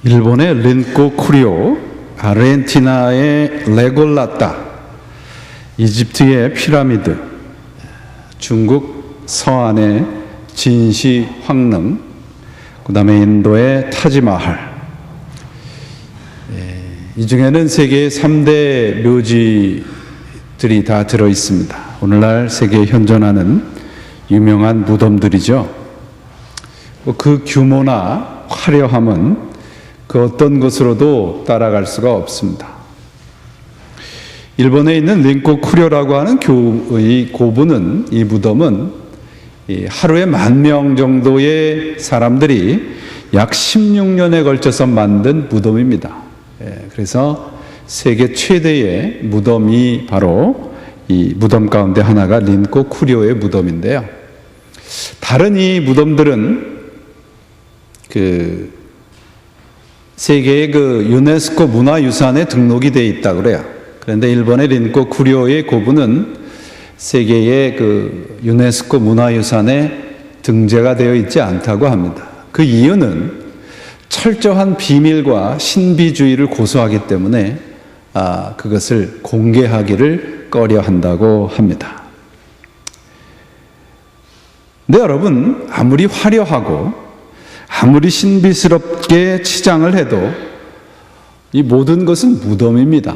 일본의 린코 쿠리오, 아르헨티나의 레골라따, 이집트의 피라미드, 중국 서안의 진시 황릉, 그 다음에 인도의 타지마할, 이 중에는 세계의 3대 묘지들이 다 들어있습니다. 오늘날 세계에 현존하는 유명한 무덤들이죠. 그 규모나 화려함은 그 어떤 것으로도 따라갈 수가 없습니다. 일본에 있는 린코 쿠료라고 하는 이 고분은, 이 무덤은 하루에 10,000명 정도의 사람들이 약 16년에 걸쳐서 만든 무덤입니다. 그래서 세계 최대의 무덤이 바로 이 무덤 가운데 하나가 린코 쿠료의 무덤인데요. 다른 이 무덤들은 세계의 유네스코 문화유산에 등록이 되어 있다고 그래요. 그런데 일본의 린코 쿠료의 고분은 세계의 유네스코 문화유산에 등재가 되어 있지 않다고 합니다. 그 이유는 철저한 비밀과 신비주의를 고수하기 때문에 그것을 공개하기를 꺼려 한다고 합니다. 근데 여러분, 아무리 화려하고 아무리 신비스럽게 치장을 해도 이 모든 것은 무덤입니다.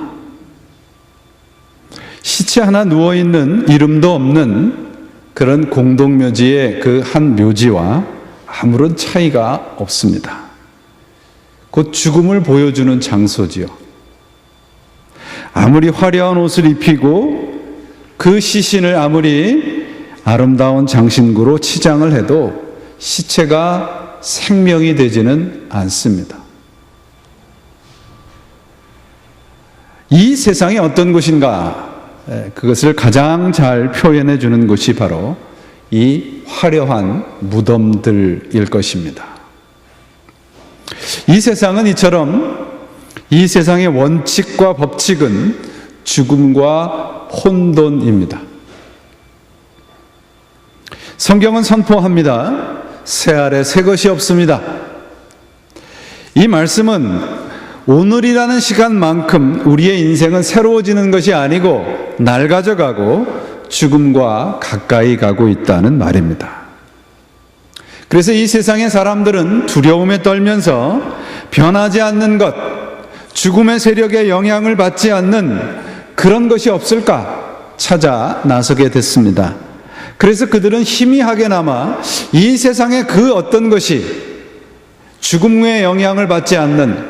시체 하나 누워있는 이름도 없는 그런 공동묘지의 그 한 묘지와 아무런 차이가 없습니다. 곧 죽음을 보여주는 장소지요. 아무리 화려한 옷을 입히고 그 시신을 아무리 아름다운 장신구로 치장을 해도 시체가 생명이 되지는 않습니다. 이 세상이 어떤 곳인가, 그것을 가장 잘 표현해 주는 곳이 바로 이 화려한 무덤들일 것입니다. 이 세상은 이처럼, 이 세상의 원칙과 법칙은 죽음과 혼돈입니다. 성경은 선포합니다. 새 아래 새 것이 없습니다. 이 말씀은 오늘이라는 시간만큼 우리의 인생은 새로워지는 것이 아니고 낡아져가고 죽음과 가까이 가고 있다는 말입니다. 그래서 이 세상의 사람들은 두려움에 떨면서 변하지 않는 것, 죽음의 세력에 영향을 받지 않는 그런 것이 없을까 찾아 나서게 됐습니다. 그래서 그들은 희미하게나마 이 세상의 그 어떤 것이 죽음의 영향을 받지 않는,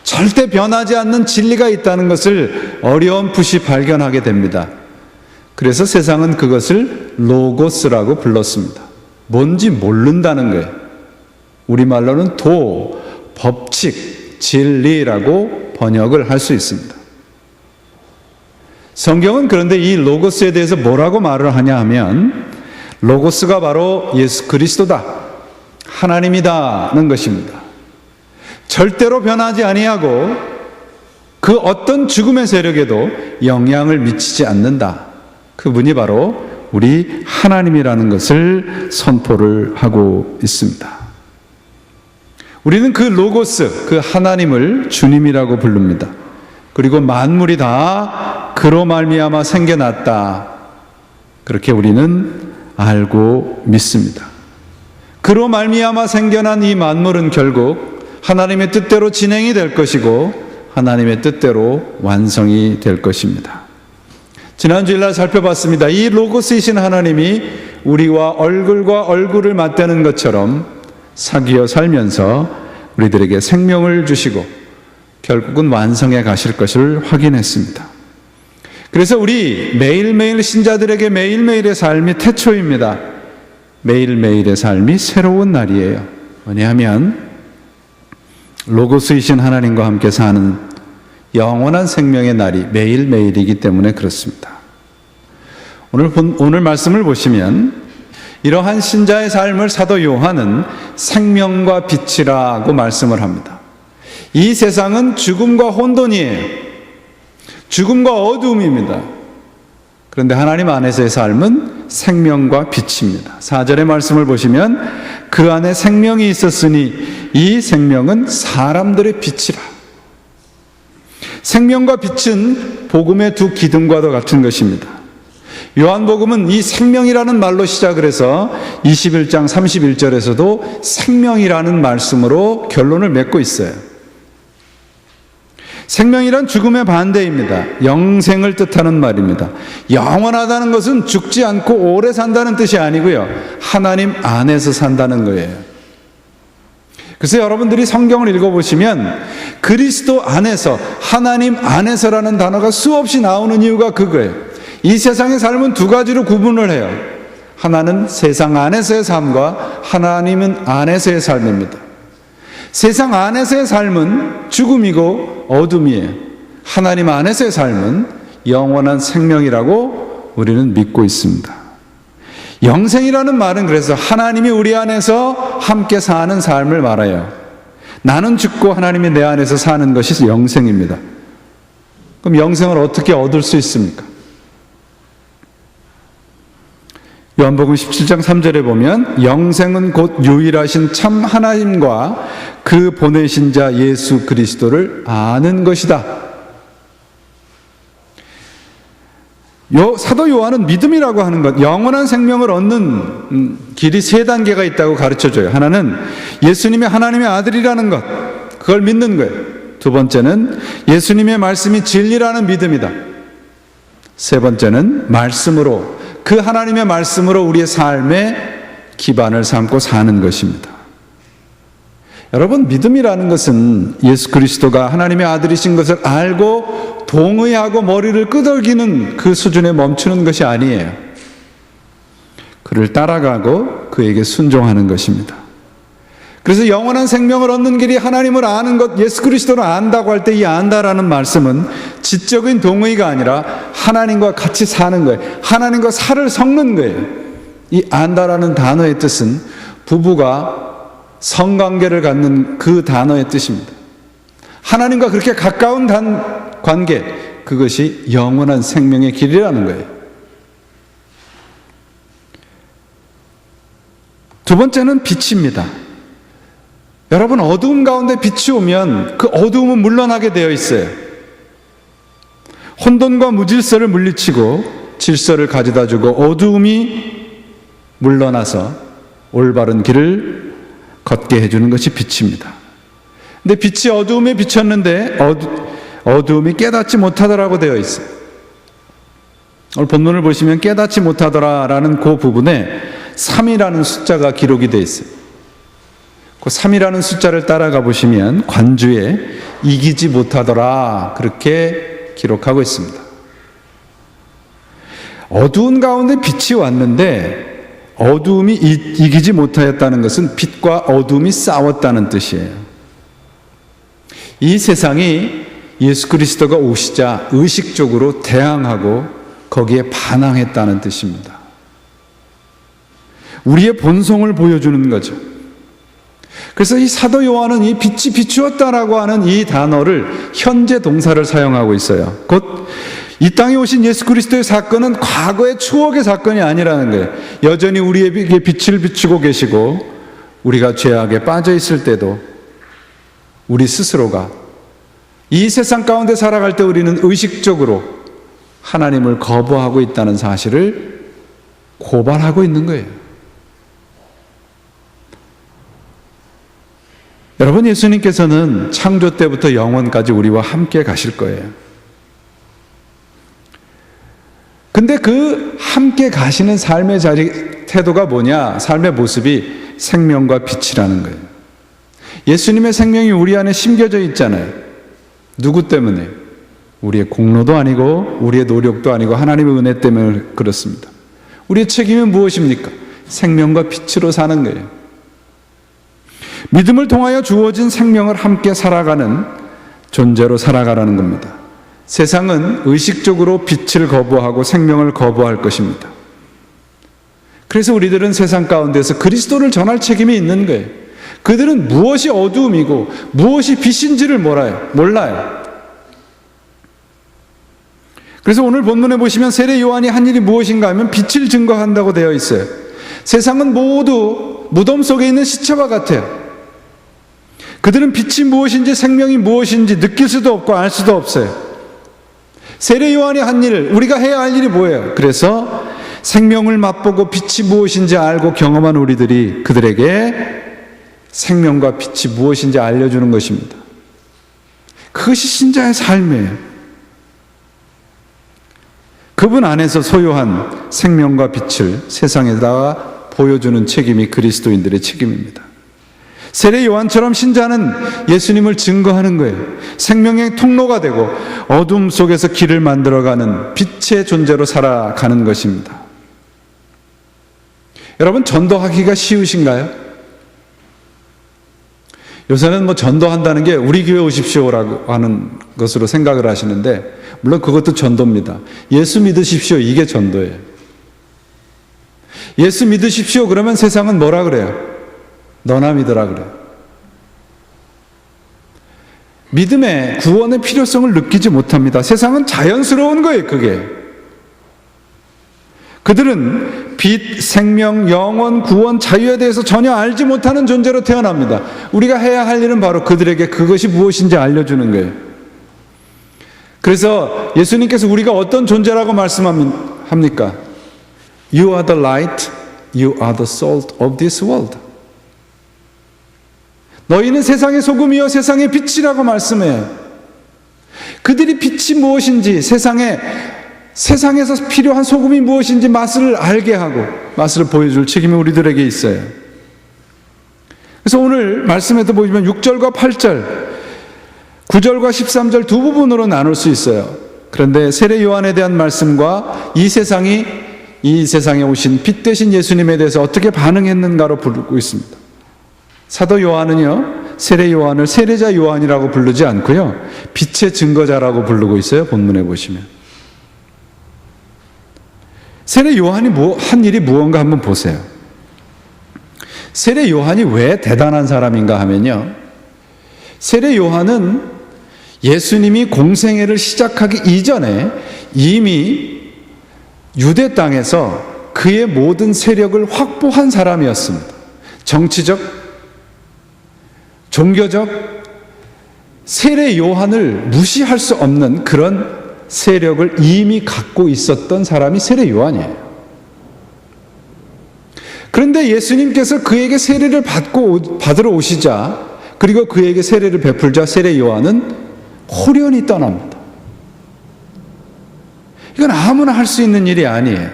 절대 변하지 않는 진리가 있다는 것을 어렴풋이 발견하게 됩니다. 그래서 세상은 그것을 로고스라고 불렀습니다. 뭔지 모른다는 거예요. 우리말로는 도, 법칙, 진리라고 번역을 할 수 있습니다. 성경은 그런데 이 로고스에 대해서 뭐라고 말을 하냐 하면, 로고스가 바로 예수 그리스도다, 하나님이다는 것입니다. 절대로 변하지 아니하고 그 어떤 죽음의 세력에도 영향을 미치지 않는다. 그분이 바로 우리 하나님이라는 것을 선포를 하고 있습니다. 우리는 그 로고스, 그 하나님을 주님이라고 부릅니다. 그리고 만물이 다 그로 말미암아 생겨났다, 그렇게 우리는 알고 믿습니다. 그로 말미암아 생겨난 이 만물은 결국 하나님의 뜻대로 진행이 될 것이고 하나님의 뜻대로 완성이 될 것입니다. 지난 주일날 살펴봤습니다. 이 로고스이신 하나님이 우리와 얼굴과 얼굴을 맞대는 것처럼 사귀어 살면서 우리들에게 생명을 주시고 결국은 완성해 가실 것을 확인했습니다. 그래서 우리 매일매일 신자들에게 매일매일의 삶이 태초입니다. 매일매일의 삶이 새로운 날이에요. 왜냐하면 로고스이신 하나님과 함께 사는 영원한 생명의 날이 매일매일이기 때문에 그렇습니다. 오늘 말씀을 보시면 이러한 신자의 삶을 사도 요한은 생명과 빛이라고 말씀을 합니다. 이 세상은 죽음과 혼돈이에요. 죽음과 어두움입니다. 그런데 하나님 안에서의 삶은 생명과 빛입니다. 4절의 말씀을 보시면 그 안에 생명이 있었으니 이 생명은 사람들의 빛이라. 생명과 빛은 복음의 두 기둥과도 같은 것입니다. 요한복음은 이 생명이라는 말로 시작을 해서 21장 31절에서도 생명이라는 말씀으로 결론을 맺고 있어요. 생명이란 죽음의 반대입니다. 영생을 뜻하는 말입니다. 영원하다는 것은 죽지 않고 오래 산다는 뜻이 아니고요, 하나님 안에서 산다는 거예요. 그래서 여러분들이 성경을 읽어보시면 그리스도 안에서, 하나님 안에서라는 단어가 수없이 나오는 이유가 그거예요. 이 세상의 삶은 두 가지로 구분을 해요. 하나는 세상 안에서의 삶과 하나님은 안에서의 삶입니다. 세상 안에서의 삶은 죽음이고 어둠이에요. 하나님 안에서의 삶은 영원한 생명이라고 우리는 믿고 있습니다. 영생이라는 말은 그래서 하나님이 우리 안에서 함께 사는 삶을 말해요. 나는 죽고 하나님이 내 안에서 사는 것이 영생입니다. 그럼 영생을 어떻게 얻을 수 있습니까? 요한복음 17장 3절에 보면 영생은 곧 유일하신 참 하나님과 그 보내신 자 예수 그리스도를 아는 것이다. 사도 요한은 믿음이라고 하는 것, 영원한 생명을 얻는 길이 세 단계가 있다고 가르쳐줘요. 하나는 예수님이 하나님의 아들이라는 것, 그걸 믿는 거예요. 두 번째는 예수님의 말씀이 진리라는 믿음이다. 세 번째는 말씀으로, 그 하나님의 말씀으로 우리의 삶의 기반을 삼고 사는 것입니다. 여러분, 믿음이라는 것은 예수 그리스도가 하나님의 아들이신 것을 알고 동의하고 머리를 끄덕이는 그 수준에 멈추는 것이 아니에요. 그를 따라가고 그에게 순종하는 것입니다. 그래서 영원한 생명을 얻는 길이 하나님을 아는 것, 예수 그리스도를 안다고 할 때 이 안다라는 말씀은 지적인 동의가 아니라 하나님과 같이 사는 거예요. 하나님과 살을 섞는 거예요. 이 안다라는 단어의 뜻은 부부가 성관계를 갖는 그 단어의 뜻입니다. 하나님과 그렇게 가까운 관계, 그것이 영원한 생명의 길이라는 거예요. 두 번째는 빛입니다. 여러분, 어두움 가운데 빛이 오면 그 어두움은 물러나게 되어 있어요. 혼돈과 무질서를 물리치고 질서를 가져다주고 어두움이 물러나서 올바른 길을 걷게 해주는 것이 빛입니다. 근데 빛이 어두움에 비쳤는데 어두움이 깨닫지 못하더라고 되어 있어요. 오늘 본문을 보시면 깨닫지 못하더라라는 그 부분에 3이라는 숫자가 기록이 되어 있어요. 그 3이라는 숫자를 따라가 보시면 관주에 이기지 못하더라, 그렇게 기록하고 있습니다. 어두운 가운데 빛이 왔는데 어두움이 이기지 못하였다는 것은 빛과 어두움이 싸웠다는 뜻이에요. 이 세상이 예수 그리스도가 오시자 의식적으로 대항하고 거기에 반항했다는 뜻입니다. 우리의 본성을 보여주는 거죠. 그래서 이 사도 요한은 이 빛이 비추었다라고 하는 이 단어를 현재 동사를 사용하고 있어요. 곧 이 땅에 오신 예수 그리스도의 사건은 과거의 추억의 사건이 아니라는 거예요. 여전히 우리에게 빛을 비추고 계시고 우리가 죄악에 빠져 있을 때도 우리 스스로가 이 세상 가운데 살아갈 때 우리는 의식적으로 하나님을 거부하고 있다는 사실을 고발하고 있는 거예요. 여러분, 예수님께서는 창조 때부터 영원까지 우리와 함께 가실 거예요. 근데 그 함께 가시는 삶의 태도가 뭐냐? 삶의 모습이 생명과 빛이라는 거예요. 예수님의 생명이 우리 안에 심겨져 있잖아요. 누구 때문에? 우리의 공로도 아니고 우리의 노력도 아니고 하나님의 은혜 때문에 그렇습니다. 우리의 책임은 무엇입니까? 생명과 빛으로 사는 거예요. 믿음을 통하여 주어진 생명을 함께 살아가는 존재로 살아가라는 겁니다. 세상은 의식적으로 빛을 거부하고 생명을 거부할 것입니다. 그래서 우리들은 세상 가운데서 그리스도를 전할 책임이 있는 거예요. 그들은 무엇이 어두움이고 무엇이 빛인지를 몰라요. 그래서 오늘 본문에 보시면 세례 요한이 한 일이 무엇인가 하면 빛을 증거한다고 되어 있어요. 세상은 모두 무덤 속에 있는 시체와 같아요. 그들은 빛이 무엇인지 생명이 무엇인지 느낄 수도 없고 알 수도 없어요. 세례 요한이 한 일, 우리가 해야 할 일이 뭐예요? 그래서 생명을 맛보고 빛이 무엇인지 알고 경험한 우리들이 그들에게 생명과 빛이 무엇인지 알려주는 것입니다. 그것이 신자의 삶이에요. 그분 안에서 소유한 생명과 빛을 세상에다가 보여주는 책임이 그리스도인들의 책임입니다. 세례 요한처럼 신자는 예수님을 증거하는 거예요. 생명의 통로가 되고 어둠 속에서 길을 만들어가는 빛의 존재로 살아가는 것입니다. 여러분, 전도하기가 쉬우신가요? 요새는 전도한다는 게 우리 교회 오십시오라고 하는 것으로 생각을 하시는데, 물론 그것도 전도입니다. 예수 믿으십시오, 이게 전도예요. 예수 믿으십시오 그러면 세상은 뭐라 그래요? 너나 믿으라 그래요. 믿음의 구원의 필요성을 느끼지 못합니다. 세상은 자연스러운 거예요, 그게. 그들은 빛, 생명, 영원, 구원, 자유에 대해서 전혀 알지 못하는 존재로 태어납니다. 우리가 해야 할 일은 바로 그들에게 그것이 무엇인지 알려주는 거예요. 그래서 예수님께서 우리가 어떤 존재라고 말씀합니까? You are the light, you are the salt of this world. 너희는 세상의 소금이요 세상의 빛이라고 말씀해요. 그들이 빛이 무엇인지, 세상에서 필요한 소금이 무엇인지 맛을 알게 하고 맛을 보여줄 책임이 우리들에게 있어요. 그래서 오늘 말씀에도 보시면 6절과 8절, 9절과 13절 두 부분으로 나눌 수 있어요. 그런데 세례 요한에 대한 말씀과 이 세상에 오신 빛 대신 예수님에 대해서 어떻게 반응했는가로 부르고 있습니다. 사도 요한은요, 세례 요한을 세례자 요한이라고 부르지 않고요, 빛의 증거자라고 부르고 있어요. 본문에 보시면. 세례 요한이 한 일이 무언가 한번 보세요. 세례 요한이 왜 대단한 사람인가 하면요, 세례 요한은 예수님이 공생애를 시작하기 이전에 이미 유대 땅에서 그의 모든 세력을 확보한 사람이었습니다. 정치적, 종교적, 세례 요한을 무시할 수 없는 그런 세력을 이미 갖고 있었던 사람이 세례 요한이에요. 그런데 예수님께서 그에게 세례를 받으러 오시자, 그리고 그에게 세례를 베풀자 세례 요한은 호련히 떠납니다. 이건 아무나 할 수 있는 일이 아니에요.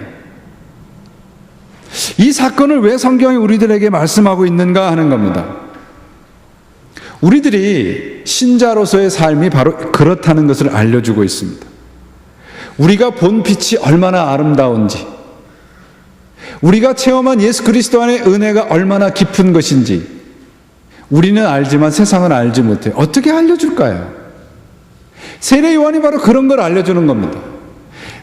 이 사건을 왜 성경이 우리들에게 말씀하고 있는가 하는 겁니다. 우리들이 신자로서의 삶이 바로 그렇다는 것을 알려주고 있습니다. 우리가 본 빛이 얼마나 아름다운지, 우리가 체험한 예수 그리스도 안의 은혜가 얼마나 깊은 것인지 우리는 알지만 세상은 알지 못해요. 어떻게 알려줄까요? 세례 요한이 바로 그런 걸 알려주는 겁니다.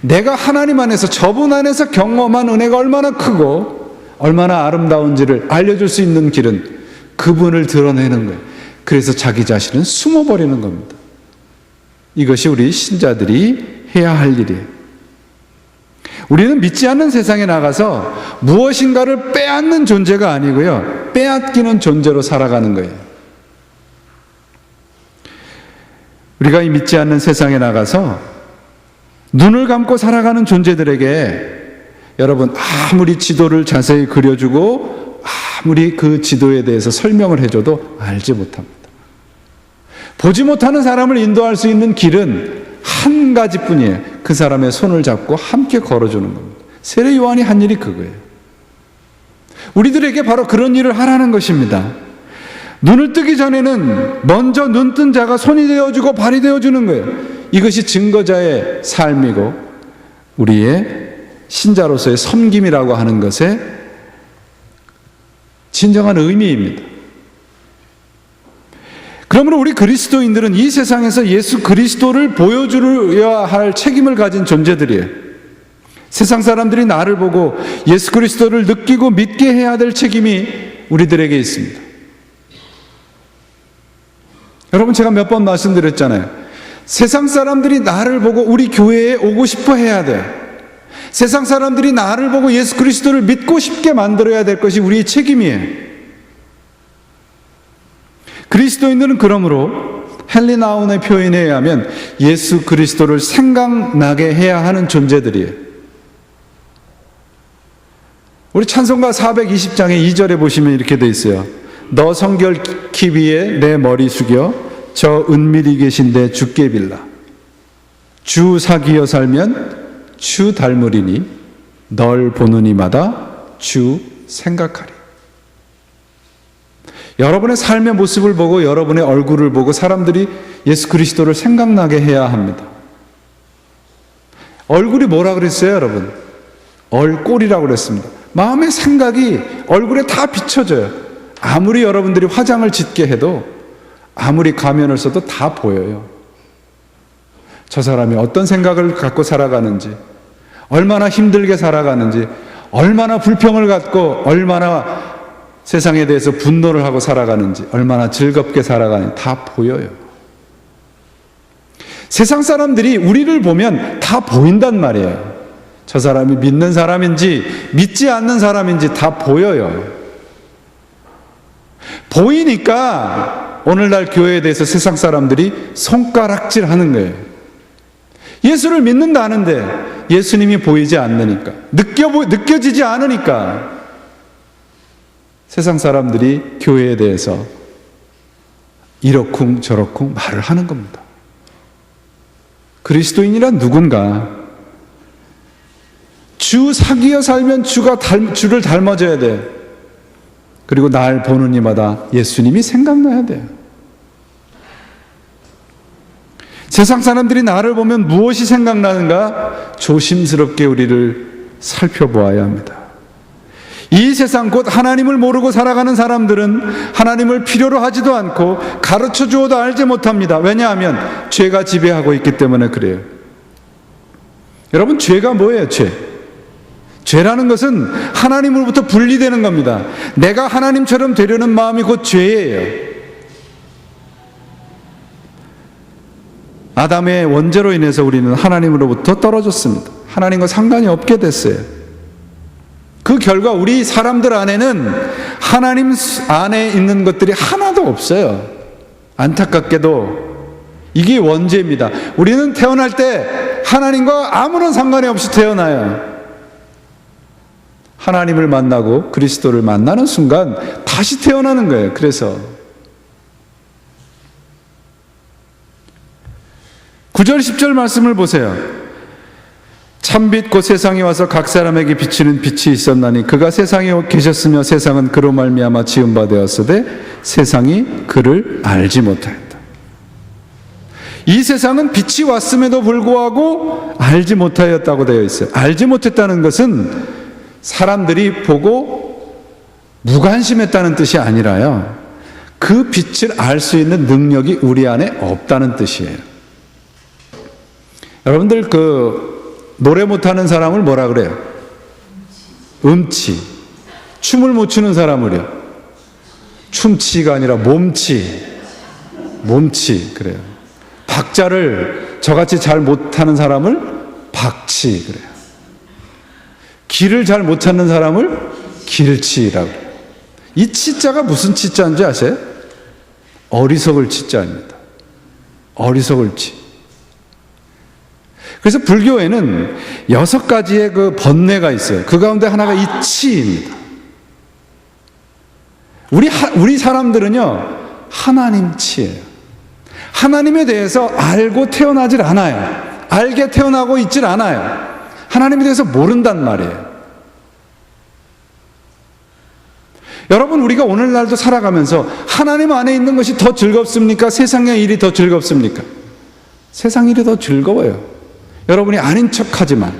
내가 하나님 안에서, 저분 안에서 경험한 은혜가 얼마나 크고 얼마나 아름다운지를 알려줄 수 있는 길은 그분을 드러내는 거예요. 그래서 자기 자신은 숨어버리는 겁니다. 이것이 우리 신자들이 해야 할 일이에요. 우리는 믿지 않는 세상에 나가서 무엇인가를 빼앗는 존재가 아니고요, 빼앗기는 존재로 살아가는 거예요. 우리가 이 믿지 않는 세상에 나가서 눈을 감고 살아가는 존재들에게 여러분, 아무리 지도를 자세히 그려주고 아무리 그 지도에 대해서 설명을 해줘도 알지 못합니다. 보지 못하는 사람을 인도할 수 있는 길은 한 가지뿐이에요. 그 사람의 손을 잡고 함께 걸어주는 겁니다. 세례 요한이 한 일이 그거예요. 우리들에게 바로 그런 일을 하라는 것입니다. 눈을 뜨기 전에는 먼저 눈 뜬 자가 손이 되어주고 발이 되어주는 거예요. 이것이 증거자의 삶이고 우리의 신자로서의 섬김이라고 하는 것의 진정한 의미입니다. 그러므로 우리 그리스도인들은 이 세상에서 예수 그리스도를 보여줘야 할 책임을 가진 존재들이에요. 세상 사람들이 나를 보고 예수 그리스도를 느끼고 믿게 해야 될 책임이 우리들에게 있습니다. 여러분, 제가 몇 번 말씀드렸잖아요. 세상 사람들이 나를 보고 우리 교회에 오고 싶어 해야 돼. 세상 사람들이 나를 보고 예수 그리스도를 믿고 싶게 만들어야 될 것이 우리의 책임이에요. 그리스도인들은 그러므로 헨리 나운의 표현에 의하면 예수 그리스도를 생각나게 해야 하는 존재들이에요. 우리 찬송가 420장의 2절에 보시면 이렇게 돼 있어요. 너 성결 키 위에 내 머리 숙여 저 은밀히 계신데 주께 빌라. 주 사귀어 살면 주 닮으리니 널 보는 이마다 주 생각하리. 여러분의 삶의 모습을 보고 여러분의 얼굴을 보고 사람들이 예수 그리스도를 생각나게 해야 합니다. 얼굴이 뭐라 그랬어요, 여러분? 얼꼴이라고 그랬습니다. 마음의 생각이 얼굴에 다 비춰져요. 아무리 여러분들이 화장을 짙게 해도, 아무리 가면을 써도 다 보여요. 저 사람이 어떤 생각을 갖고 살아가는지, 얼마나 힘들게 살아가는지, 얼마나 불평을 갖고, 얼마나 세상에 대해서 분노를 하고 살아가는지, 얼마나 즐겁게 살아가는지 다 보여요. 세상 사람들이 우리를 보면 다 보인단 말이에요. 저 사람이 믿는 사람인지 믿지 않는 사람인지 다 보여요. 보이니까 오늘날 교회에 대해서 세상 사람들이 손가락질 하는 거예요. 예수를 믿는다는데 예수님이 보이지 않으니까, 느껴지지 않으니까 세상 사람들이 교회에 대해서 이러쿵 저러쿵 말을 하는 겁니다. 그리스도인이란 누군가? 주 사귀어 살면 주를 닮아져야 돼. 그리고 날 보는 이마다 예수님이 생각나야 돼요. 세상 사람들이 나를 보면 무엇이 생각나는가? 조심스럽게 우리를 살펴보아야 합니다. 이 세상 곧 하나님을 모르고 살아가는 사람들은 하나님을 필요로 하지도 않고 가르쳐 주어도 알지 못합니다. 왜냐하면 죄가 지배하고 있기 때문에 그래요. 여러분, 죄가 뭐예요? 죄라는 것은 하나님으로부터 분리되는 겁니다. 내가 하나님처럼 되려는 마음이 곧 죄예요. 아담의 원죄로 인해서 우리는 하나님으로부터 떨어졌습니다. 하나님과 상관이 없게 됐어요. 그 결과 우리 사람들 안에는 하나님 안에 있는 것들이 하나도 없어요. 안타깝게도 이게 원죄입니다. 우리는 태어날 때 하나님과 아무런 상관이 없이 태어나요. 하나님을 만나고 그리스도를 만나는 순간 다시 태어나는 거예요. 그래서 9절 10절 말씀을 보세요. 참빛 곧 세상에 와서 각 사람에게 비치는 빛이 있었나니 그가 세상에 계셨으며 세상은 그로 말미암아 지은 바 되었으되 세상이 그를 알지 못하였다. 이 세상은 빛이 왔음에도 불구하고 알지 못하였다고 되어 있어요. 알지 못했다는 것은 사람들이 보고 무관심했다는 뜻이 아니라요, 그 빛을 알 수 있는 능력이 우리 안에 없다는 뜻이에요. 여러분들 노래 못하는 사람을 뭐라 그래요? 음치. 춤을 못 추는 사람을요, 춤치가 아니라 몸치 그래요. 박자를 저같이 잘 못하는 사람을 박치 그래요. 길을 잘 못 찾는 사람을 길치라고. 이 치자가 무슨 치자인지 아세요? 어리석을 치자입니다. 어리석을 치. 그래서 불교에는 6가지의 그 번뇌가 있어요. 그 가운데 하나가 이 치입니다. 우리 사람들은요, 하나님 치예요. 하나님에 대해서 알고 태어나질 않아요. 알게 태어나고 있질 않아요. 하나님에 대해서 모른단 말이에요. 여러분, 우리가 오늘날도 살아가면서 하나님 안에 있는 것이 더 즐겁습니까? 세상의 일이 더 즐겁습니까? 세상 일이 더 즐거워요. 여러분이 아닌 척하지만.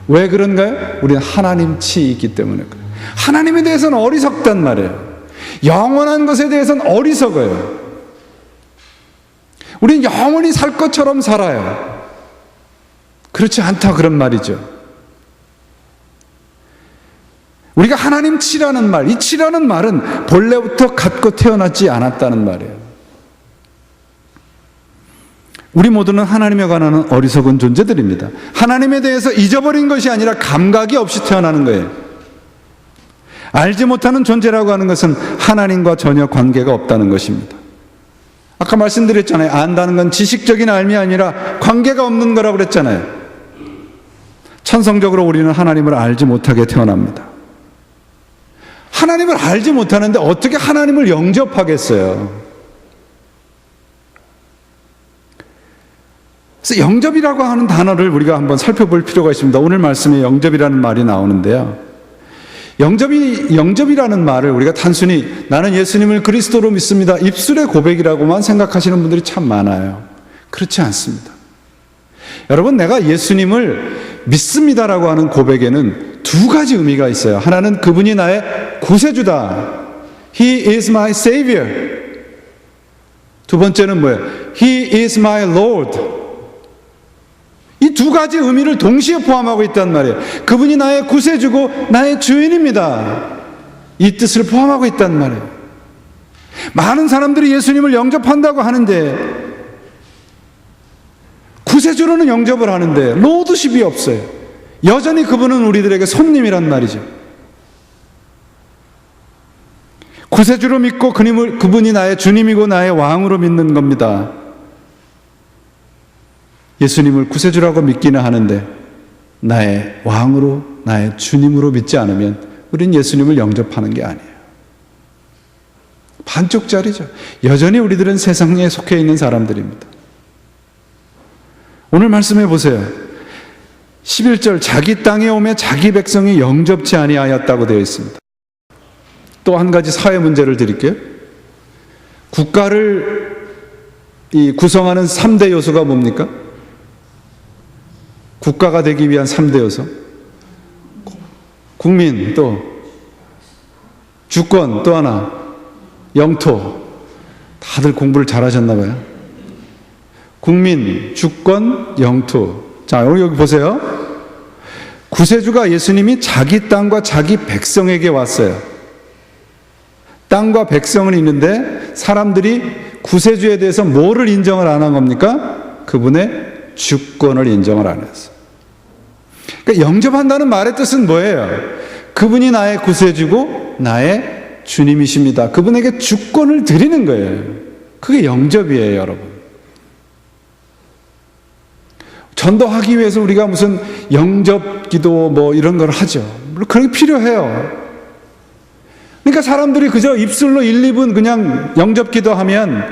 왜 그런가요? 우리는 하나님 치이 있기 때문에 그래요. 하나님에 대해서는 어리석단 말이에요. 영원한 것에 대해서는 어리석어요. 우리는 영원히 살 것처럼 살아요. 그렇지 않다 그런 말이죠. 우리가 하나님 치라는 말, 이 치라는 말은 본래부터 갖고 태어나지 않았다는 말이에요. 우리 모두는 하나님에 관한 어리석은 존재들입니다. 하나님에 대해서 잊어버린 것이 아니라 감각이 없이 태어나는 거예요. 알지 못하는 존재라고 하는 것은 하나님과 전혀 관계가 없다는 것입니다. 아까 말씀드렸잖아요. 안다는 건 지식적인 알미 아니라 관계가 없는 거라고 그랬잖아요. 천성적으로 우리는 하나님을 알지 못하게 태어납니다. 하나님을 알지 못하는데 어떻게 하나님을 영접하겠어요? 그래서 영접이라고 하는 단어를 우리가 한번 살펴볼 필요가 있습니다. 오늘 말씀에 영접이라는 말이 나오는데요. 영접이라는 말을 우리가 단순히 나는 예수님을 그리스도로 믿습니다, 입술의 고백이라고만 생각하시는 분들이 참 많아요. 그렇지 않습니다. 여러분, 내가 예수님을 믿습니다라고 하는 고백에는 두 가지 의미가 있어요. 하나는 그분이 나의 구세주다. He is my Savior. 두 번째는 뭐예요? He is my Lord. 이 두 가지 의미를 동시에 포함하고 있단 말이에요. 그분이 나의 구세주고 나의 주인입니다. 이 뜻을 포함하고 있단 말이에요. 많은 사람들이 예수님을 영접한다고 하는데 구세주로는 영접을 하는데 로드십이 없어요. 여전히 그분은 우리들에게 손님이란 말이죠. 구세주로 믿고 그분이 나의 주님이고 나의 왕으로 믿는 겁니다. 예수님을 구세주라고 믿기는 하는데 나의 왕으로, 나의 주님으로 믿지 않으면 우린 예수님을 영접하는 게 아니에요. 반쪽짜리죠. 여전히 우리들은 세상에 속해 있는 사람들입니다. 오늘 말씀해 보세요. 11절, 자기 땅에 오매 자기 백성이 영접치 아니하였다고 되어 있습니다. 또 한 가지 사회 문제를 드릴게요. 국가를 구성하는 3대 요소가 뭡니까? 국가가 되기 위한 3대 요소. 국민, 또 주권, 또 하나 영토. 다들 공부를 잘하셨나 봐요. 국민, 주권, 영토. 자, 여기 보세요. 구세주가 예수님이 자기 땅과 자기 백성에게 왔어요. 땅과 백성은 있는데 사람들이 구세주에 대해서 뭐를 인정을 안 한 겁니까? 그분의 주권을 인정을 안 했어요. 그러니까 영접한다는 말의 뜻은 뭐예요? 그분이 나의 구세주고 나의 주님이십니다. 그분에게 주권을 드리는 거예요. 그게 영접이에요, 여러분. 전도하기 위해서 우리가 무슨 영접 기도 뭐 이런 걸 하죠. 물론 그런 게 필요해요. 그러니까 사람들이 그저 입술로 1, 2분 그냥 영접 기도하면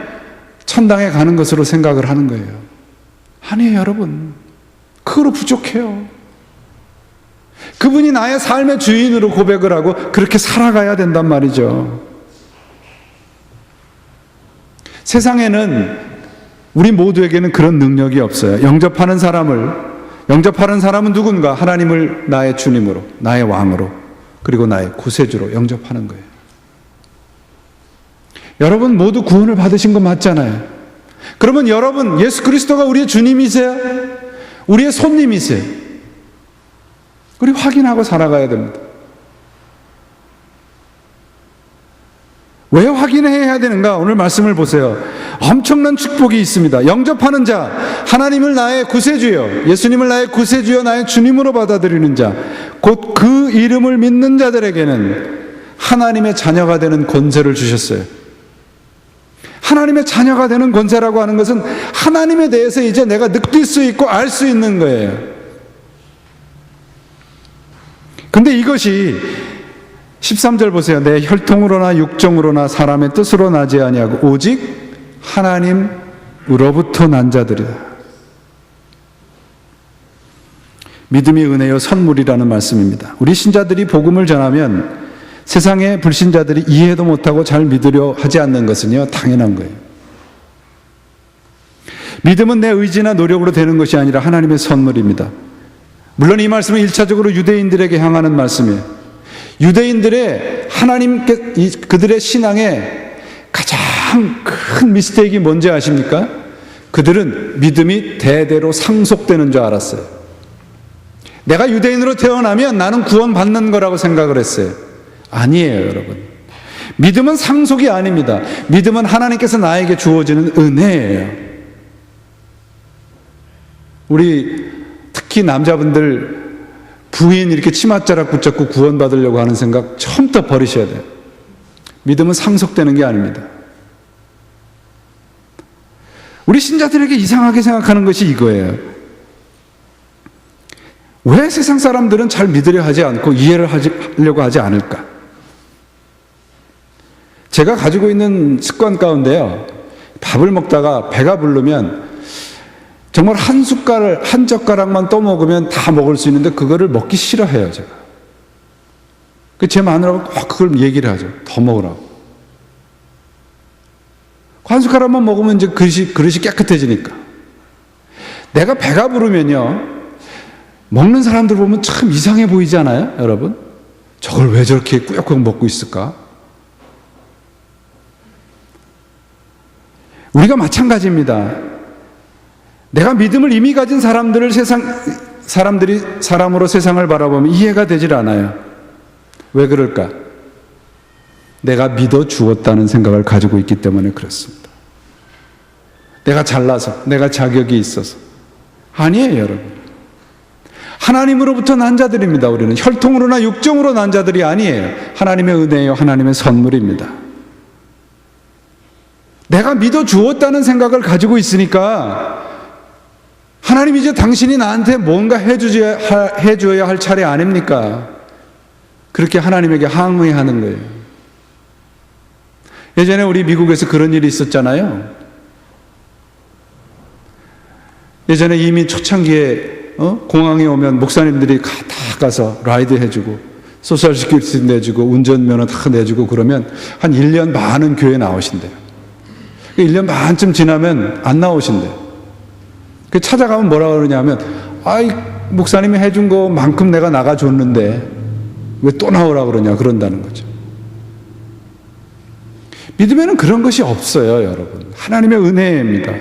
천당에 가는 것으로 생각을 하는 거예요. 아니에요, 여러분. 그거로 부족해요. 그분이 나의 삶의 주인으로 고백을 하고 그렇게 살아가야 된단 말이죠. 세상에는 우리 모두에게는 그런 능력이 없어요. 영접하는 사람은 누군가? 하나님을 나의 주님으로, 나의 왕으로, 그리고 나의 구세주로 영접하는 거예요. 여러분 모두 구원을 받으신 거 맞잖아요. 그러면 여러분 예수 그리스도가 우리의 주님이세요? 우리의 손님이세요? 우리 확인하고 살아가야 됩니다. 왜 확인해야 되는가? 오늘 말씀을 보세요. 엄청난 축복이 있습니다. 영접하는 자, 하나님을 나의 구세주여, 예수님을 나의 구세주여, 나의 주님으로 받아들이는 자, 곧 그 이름을 믿는 자들에게는 하나님의 자녀가 되는 권세를 주셨어요. 하나님의 자녀가 되는 권세라고 하는 것은 하나님에 대해서 이제 내가 느낄 수 있고 알 수 있는 거예요. 근데 이것이 13절 보세요. 내 혈통으로나 육정으로나 사람의 뜻으로 나지 아니하고 오직 하나님으로부터 난 자들이다. 믿음이 은혜요 선물이라는 말씀입니다. 우리 신자들이 복음을 전하면 세상의 불신자들이 이해도 못하고 잘 믿으려 하지 않는 것은요 당연한 거예요. 믿음은 내 의지나 노력으로 되는 것이 아니라 하나님의 선물입니다. 물론 이 말씀은 1차적으로 유대인들에게 향하는 말씀이에요. 유대인들의 하나님께 그들의 신앙의 가장 큰 미스테이크가 뭔지 아십니까? 그들은 믿음이 대대로 상속되는 줄 알았어요. 내가 유대인으로 태어나면 나는 구원받는 거라고 생각을 했어요. 아니에요, 여러분. 믿음은 상속이 아닙니다. 믿음은 하나님께서 나에게 주어지는 은혜예요. 우리 특히 남자분들 부인 이렇게 치맛자락 붙잡고 구원받으려고 하는 생각 처음부터 버리셔야 돼요. 믿음은 상속되는 게 아닙니다. 우리 신자들에게 이상하게 생각하는 것이 이거예요. 왜 세상 사람들은 잘 믿으려 하지 않고 이해를 하려고 하지 않을까? 제가 가지고 있는 습관 가운데요, 밥을 먹다가 배가 부르면 정말 한 숟갈, 한 젓가락만 떠먹으면 다 먹을 수 있는데 그거를 먹기 싫어해요, 제가. 제 마누라가 꼭 그걸 얘기를 하죠. 더 먹으라고. 한 숟가락만 먹으면 이제 그릇이 깨끗해지니까. 내가 배가 부르면요, 먹는 사람들 보면 참 이상해 보이지 않아요, 여러분? 저걸 왜 저렇게 꾸역꾸역 먹고 있을까? 우리가 마찬가지입니다. 내가 믿음을 이미 가진 사람들을 사람으로 세상을 바라보면 이해가 되질 않아요. 왜 그럴까? 내가 믿어 주었다는 생각을 가지고 있기 때문에 그렇습니다. 내가 잘나서, 내가 자격이 있어서. 아니에요, 여러분. 하나님으로부터 난 자들입니다. 우리는 혈통으로나 육정으로 난 자들이 아니에요. 하나님의 은혜예요. 하나님의 선물입니다. 내가 믿어 주었다는 생각을 가지고 있으니까 하나님 이제 당신이 나한테 뭔가 해줘야 할 차례 아닙니까? 그렇게 하나님에게 항의하는 거예요. 예전에 우리 미국에서 그런 일이 있었잖아요. 예전에 이미 초창기에 공항에 오면 목사님들이 다 가서 라이드 해주고 소셜 시큐리티 내주고 운전면허 다 내주고 그러면 한 1년 반은 교회 나오신대요. 1년 반쯤 지나면 안 나오신대요. 찾아가면 뭐라 그러냐면, 아이, 목사님이 해준 것만큼 내가 나가줬는데 왜 또 나오라 그러냐, 그런다는 거죠. 믿음에는 그런 것이 없어요, 여러분. 하나님의 은혜입니다.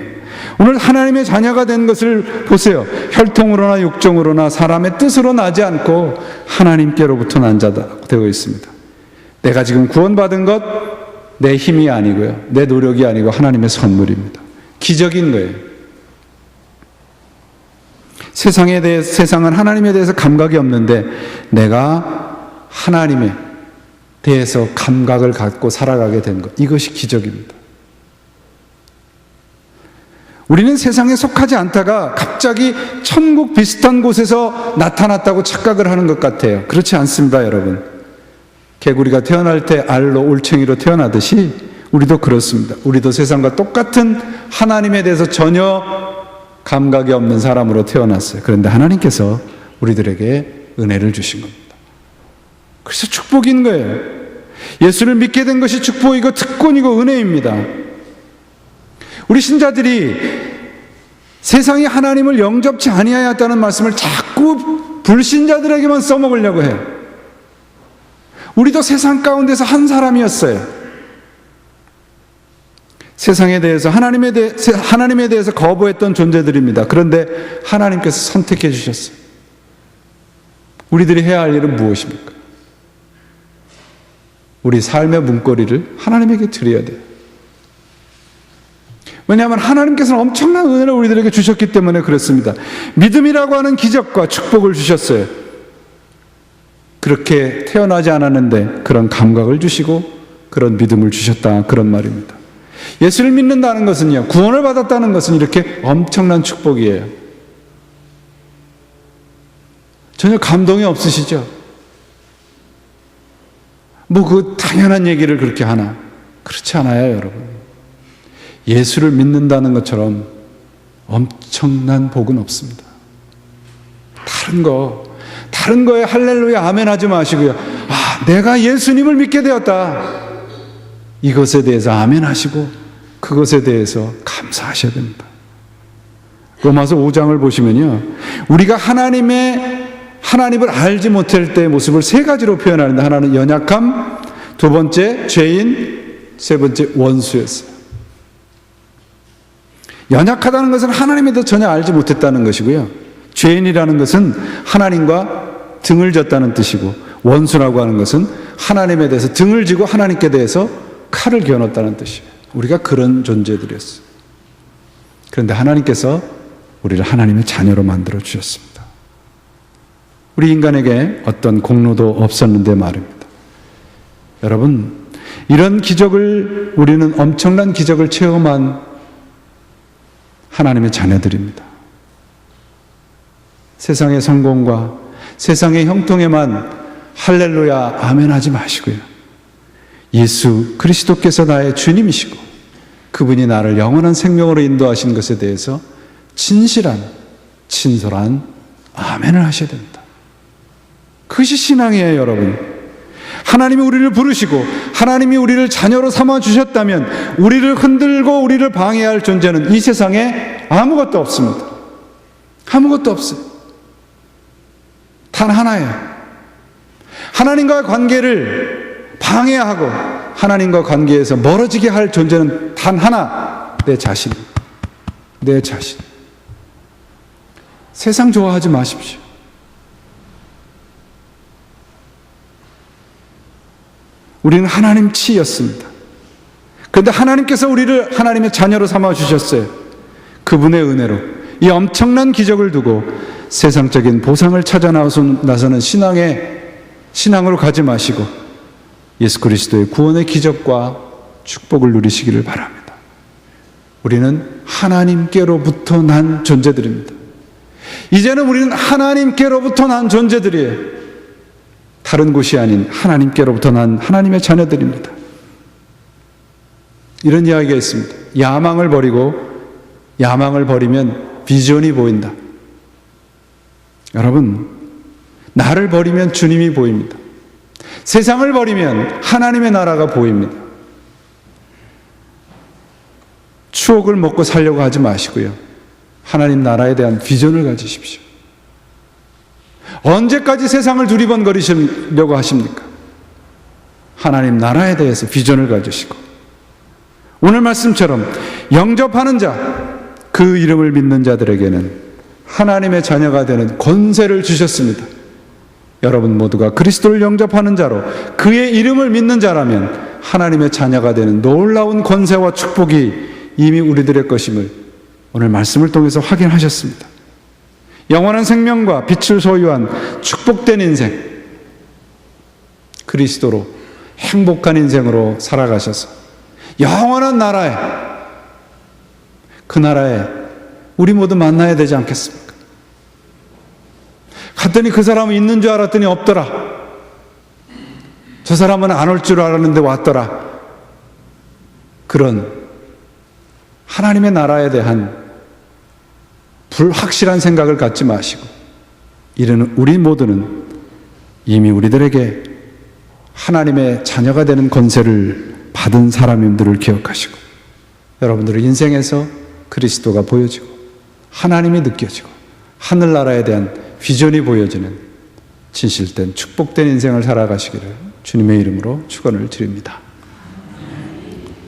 오늘 하나님의 자녀가 된 것을 보세요. 혈통으로나 육정으로나 사람의 뜻으로 나지 않고 하나님께로부터 난 자다 되어 있습니다. 내가 지금 구원받은 것 내 힘이 아니고요, 내 노력이 아니고 하나님의 선물입니다. 기적인 거예요. 세상은 하나님에 대해서 감각이 없는데 내가 하나님에 대해서 감각을 갖고 살아가게 된 것, 이것이 기적입니다. 우리는 세상에 속하지 않다가 갑자기 천국 비슷한 곳에서 나타났다고 착각을 하는 것 같아요. 그렇지 않습니다, 여러분. 개구리가 태어날 때 알로 올챙이로 태어나듯이 우리도 그렇습니다. 우리도 세상과 똑같은 하나님에 대해서 전혀 감각이 없는 사람으로 태어났어요. 그런데 하나님께서 우리들에게 은혜를 주신 겁니다. 그래서 축복인 거예요. 예수를 믿게 된 것이 축복이고 특권이고 은혜입니다. 우리 신자들이 세상이 하나님을 영접치 아니하였다는 말씀을 자꾸 불신자들에게만 써먹으려고 해요. 우리도 세상 가운데서 한 사람이었어요. 세상에 대해서 하나님에 대해서 거부했던 존재들입니다. 그런데 하나님께서 선택해 주셨어요. 우리들이 해야 할 일은 무엇입니까? 우리 삶의 문고리를 하나님에게 드려야 돼요. 왜냐하면 하나님께서는 엄청난 은혜를 우리들에게 주셨기 때문에 그렇습니다. 믿음이라고 하는 기적과 축복을 주셨어요. 그렇게 태어나지 않았는데 그런 감각을 주시고 그런 믿음을 주셨다, 그런 말입니다. 예수를 믿는다는 것은요, 구원을 받았다는 것은 이렇게 엄청난 축복이에요. 전혀 감동이 없으시죠? 그 당연한 얘기를 그렇게 하나? 그렇지 않아요, 여러분. 예수를 믿는다는 것처럼 엄청난 복은 없습니다. 다른 거에 할렐루야 아멘 하지 마시고요. 내가 예수님을 믿게 되었다, 이것에 대해서 아멘 하시고 그것에 대해서 감사하셔야 됩니다. 로마서 5장을 보시면요, 우리가 하나님을 알지 못할 때의 모습을 세 가지로 표현하는데, 하나는 연약함, 두 번째 죄인, 세 번째 원수였어요. 연약하다는 것은 하나님에 대해서 전혀 알지 못했다는 것이고요, 죄인이라는 것은 하나님과 등을 졌다는 뜻이고, 원수라고 하는 것은 하나님에 대해서 등을 지고 하나님께 대해서 칼을 겨눴다는 뜻이에요. 우리가 그런 존재들이었어요. 그런데 하나님께서 우리를 하나님의 자녀로 만들어 주셨습니다. 우리 인간에게 어떤 공로도 없었는데 말입니다. 여러분, 이런 기적을, 우리는 엄청난 기적을 체험한 하나님의 자녀들입니다. 세상의 성공과 세상의 형통에만 할렐루야 아멘 하지 마시고요. 예수 그리스도께서 나의 주님이시고 그분이 나를 영원한 생명으로 인도하신 것에 대해서 진실한, 친솔한 아멘을 하셔야 됩니다. 그것이 신앙이에요, 여러분. 하나님이 우리를 부르시고 하나님이 우리를 자녀로 삼아 주셨다면 우리를 흔들고 우리를 방해할 존재는 이 세상에 아무것도 없습니다. 아무것도 없어요. 단 하나예요. 하나님과의 관계를 방해하고 하나님과 관계에서 멀어지게 할 존재는 단 하나, 내 자신. 내 자신. 세상 좋아하지 마십시오. 우리는 하나님 치였습니다. 그런데 하나님께서 우리를 하나님의 자녀로 삼아 주셨어요. 그분의 은혜로 이 엄청난 기적을 두고 세상적인 보상을 찾아 나서는 신앙으로 가지 마시고 예수 그리스도의 구원의 기적과 축복을 누리시기를 바랍니다. 우리는 하나님께로부터 난 존재들입니다. 이제는 우리는 하나님께로부터 난 존재들이에요. 다른 곳이 아닌 하나님께로부터 난 하나님의 자녀들입니다. 이런 이야기가 있습니다. 야망을 버리면 비전이 보인다. 여러분, 나를 버리면 주님이 보입니다. 세상을 버리면 하나님의 나라가 보입니다. 추억을 먹고 살려고 하지 마시고요. 하나님 나라에 대한 비전을 가지십시오. 언제까지 세상을 두리번거리시려고 하십니까? 하나님 나라에 대해서 비전을 가지시고 오늘 말씀처럼 영접하는 자, 그 이름을 믿는 자들에게는 하나님의 자녀가 되는 권세를 주셨습니다. 여러분 모두가 그리스도를 영접하는 자로 그의 이름을 믿는 자라면 하나님의 자녀가 되는 놀라운 권세와 축복이 이미 우리들의 것임을 오늘 말씀을 통해서 확인하셨습니다. 영원한 생명과 빛을 소유한 축복된 인생, 그리스도로 행복한 인생으로 살아가셔서 영원한 나라에, 그 나라에 우리 모두 만나야 되지 않겠습니까? 갔더니 그 사람은 있는 줄 알았더니 없더라. 저 사람은 안 올 줄 알았는데 왔더라. 그런 하나님의 나라에 대한 불확실한 생각을 갖지 마시고 이르는 우리 모두는 이미 우리들에게 하나님의 자녀가 되는 권세를 받은 사람임들을 기억하시고 여러분들의 인생에서 그리스도가 보여지고 하나님이 느껴지고 하늘나라에 대한 비전이 보여지는 진실된 축복된 인생을 살아가시기를 주님의 이름으로 축원을 드립니다.